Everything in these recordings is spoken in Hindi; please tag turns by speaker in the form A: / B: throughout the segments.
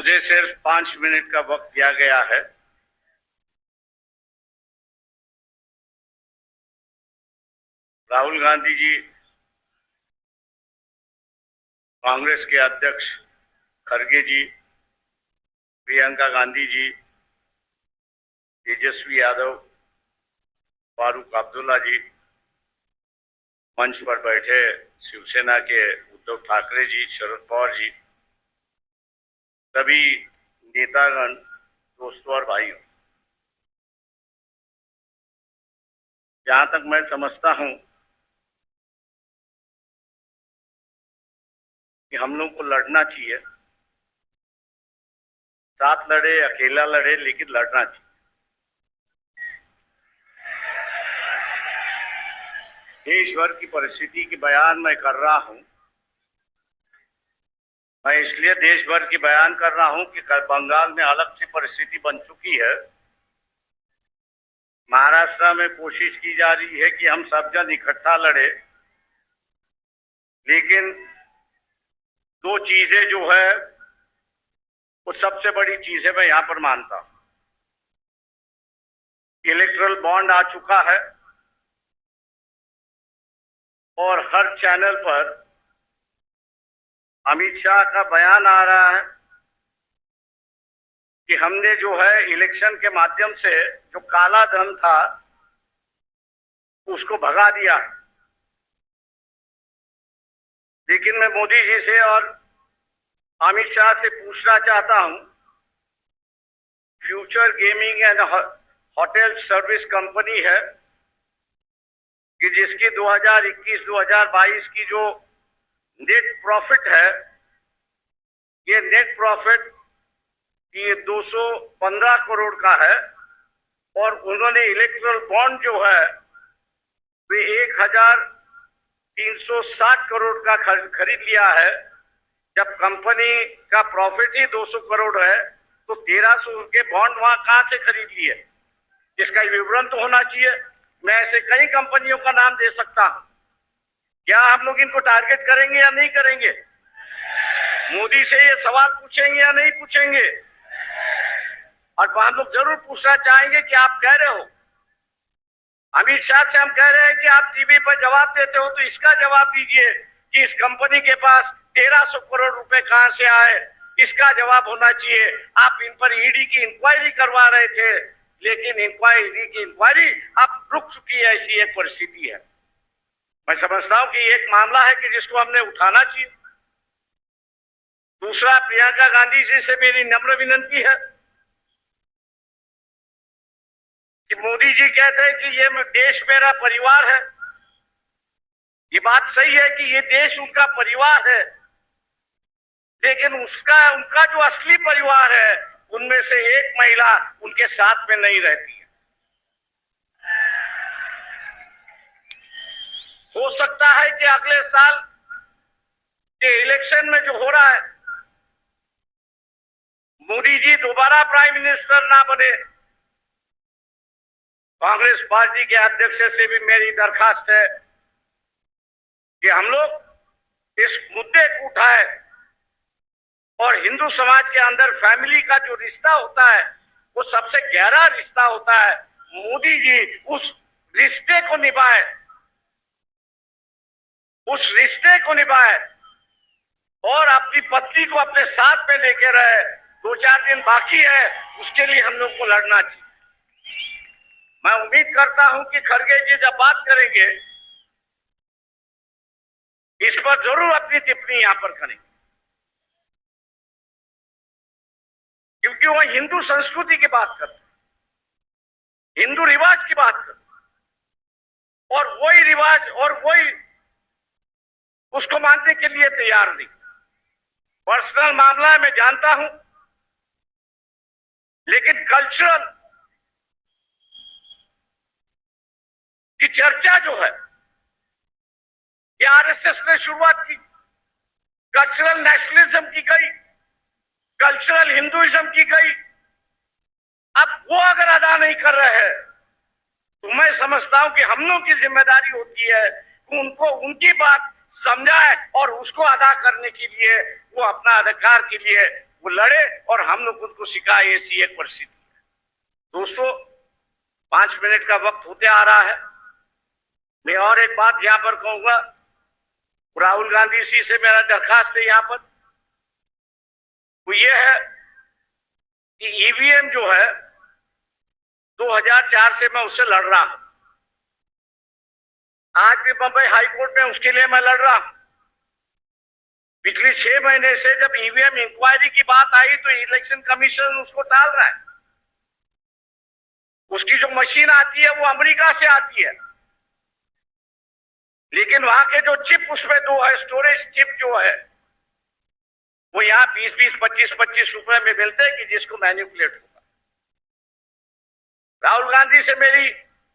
A: मुझे सिर्फ 5 मिनट का वक्त दिया गया है। राहुल गांधी जी, कांग्रेस के अध्यक्ष खड़गे जी, प्रियंका गांधी जी, तेजस्वी यादव, फारूक अब्दुल्ला जी, मंच पर बैठे शिवसेना के उद्धव ठाकरे जी, शरद पवार जी, सभी नेतागण, दोस्तों और भाइयों, जहां तक मैं समझता हूं कि हम लोग को लड़ना चाहिए, साथ लड़े अकेला लड़े, लेकिन लड़ना चाहिए। देश भर की परिस्थिति की बयान मैं कर रहा हूं। मैं इसलिए देश भर की बयान कर रहा हूं कि बंगाल में अलग सी परिस्थिति बन चुकी है। महाराष्ट्र में कोशिश की जा रही है कि हम सब जन इकट्ठा लड़े, लेकिन दो चीजें जो है वो सबसे बड़ी चीजें मैं यहां पर मानता हूं। इलेक्ट्रल बॉन्ड आ चुका है और हर चैनल पर अमित शाह का बयान आ रहा है कि हमने जो है इलेक्शन के माध्यम से जो काला धन था उसको भगा दिया है। लेकिन मैं मोदी जी से और अमित शाह से पूछना चाहता हूं, future gaming and hotel service company है कि जिसकी 2021-2022 की जो नेट प्रॉफिट है, ये नेट प्रॉफिट ये 215 करोड़ का है और उन्होंने इलेक्ट्रल बॉन्ड जो है वे 1360 करोड़ का खरीद लिया है। जब कंपनी का प्रॉफिट ही 200 करोड़ है तो 1300 के बॉन्ड वहां कहां से खरीद लिए? इसका विवरण तो होना चाहिए। मैं ऐसे कई कंपनियों का नाम दे सकता हूं। क्या हम लोग इनको टारगेट करेंगे या नहीं करेंगे? मोदी से ये सवाल पूछेंगे या नहीं पूछेंगे? और हम लोग जरूर पूछना चाहेंगे कि आप कह रहे हो, अमित शाह से हम कह रहे हैं कि आप टीवी पर जवाब देते हो तो इसका जवाब दीजिए कि इस कंपनी के पास 1300 करोड़ रुपए कहां से आए, इसका जवाब होना चाहिए। आप इन पर ईडी की इंक्वायरी करवा रहे थे, लेकिन इंक्वायरी की इंक्वायरी अब रुक चुकी है। ऐसी एक परिस्थिति है। मैं समझता हूं कि एक मामला है कि जिसको हमने उठाना चाहिए। दूसरा, प्रियंका गांधी जी से मेरी नम्र विनती है कि मोदी जी कहते हैं कि ये देश मेरा परिवार है। ये बात सही है कि ये देश उनका परिवार है, लेकिन उनका जो असली परिवार है उनमें से एक महिला उनके साथ में नहीं रहती है। हो सकता है कि अगले साल के इलेक्शन में जो हो रहा है, मोदी जी दोबारा प्राइम मिनिस्टर ना बने। कांग्रेस पार्टी के अध्यक्ष से भी मेरी दरखास्त है कि हम लोग इस मुद्दे को उठाए और हिंदू समाज के अंदर फैमिली का जो रिश्ता होता है वो सबसे गहरा रिश्ता होता है। मोदी जी उस रिश्ते को निभाए, उस रिश्ते को निभाए और अपनी पत्नी को अपने साथ में लेके रहे। 2-4 दिन बाकी है, उसके लिए हम लोग को लड़ना चाहिए। मैं उम्मीद करता हूं कि खड़गे जी जब बात करेंगे इस पर जरूर अपनी टिप्पणी यहां पर करेंगे, क्योंकि वो हिंदू संस्कृति की बात करते हैं, हिंदू रिवाज की बात करते हैं और वही रिवाज और वही उसको मानने के लिए तैयार नहीं। पर्सनल मामला मैं जानता हूं, लेकिन कल्चरल की चर्चा जो है ये आरएसएस ने शुरुआत की। कल्चरल नेशनलिज्म की गई, कल्चरल हिंदुइज्म की गई। अब वो अगर अदा नहीं कर रहे हैं तो मैं समझता हूं कि हम लोग की जिम्मेदारी होती है कि उनको उनकी बात समझाए और उसको अदा करने के लिए वो अपना अधिकार के लिए वो लड़े और हम लोग उनको सिखाए, ऐसी एक परिस्थिति है। दोस्तों, 5 मिनट का वक्त होते आ रहा है। मैं और एक बात यहां पर कहूंगा, राहुल गांधी जी से मेरा दरखास्त है यहां पर, वो ये है कि ईवीएम जो है 2004 से मैं उससे लड़ रहा हूं। आज भी बंबई हाईकोर्ट में उसके लिए मैं लड़ रहा हूं। पिछले 6 महीने से जब ईवीएम इंक्वायरी की बात आई तो इलेक्शन कमीशन उसको टाल रहा है। उसकी जो मशीन आती है वो अमेरिका से आती है, लेकिन वहां के जो चिप उसमें दो है, स्टोरेज चिप जो है, वो यहां 20-20, 25-25 रुपए में मिलते हैं कि जिसको मैनिपुलेट होगा। राहुल गांधी से मेरी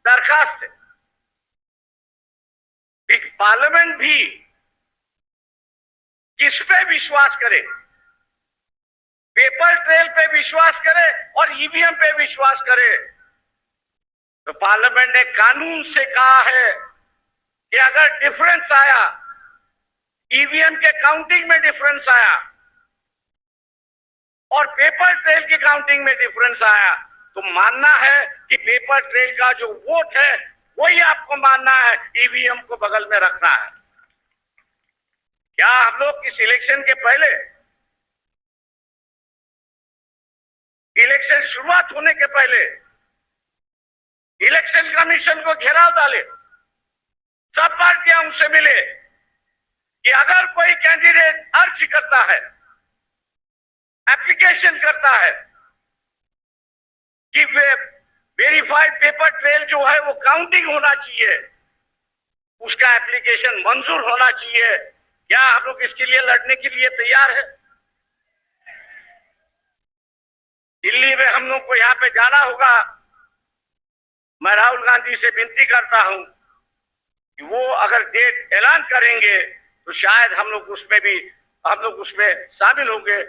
A: दरखास्त है कि पार्लियामेंट भी किस पे विश्वास करे, पेपर ट्रेल पे विश्वास करे और ईवीएम पे विश्वास करे। तो पार्लियामेंट ने कानून से कहा है कि अगर डिफरेंस आया, ईवीएम के काउंटिंग में डिफरेंस आया और पेपर ट्रेल की काउंटिंग में डिफरेंस आया, तो मानना है कि पेपर ट्रेल का जो वोट है वही आपको मानना है, ईवीएम को बगल में रखना है। क्या हम लोग इस इलेक्शन के पहले, इलेक्शन शुरुआत होने के पहले इलेक्शन कमीशन को घेराव डाले, सब पार्टियां उनसे मिले कि अगर कोई कैंडिडेट अर्ज करता है, एप्लीकेशन करता है कि वेरीफाइड पेपर ट्रेल जो है वो काउंटिंग होना चाहिए, उसका एप्लीकेशन मंजूर होना चाहिए। क्या हम लोग इसके लिए लड़ने के लिए तैयार है? दिल्ली में हम लोग को यहां पे जाना होगा। मैं राहुल गांधी से विनती करता हूं कि वो अगर डेट ऐलान करेंगे तो शायद हम लोग उसमें शामिल होंगे।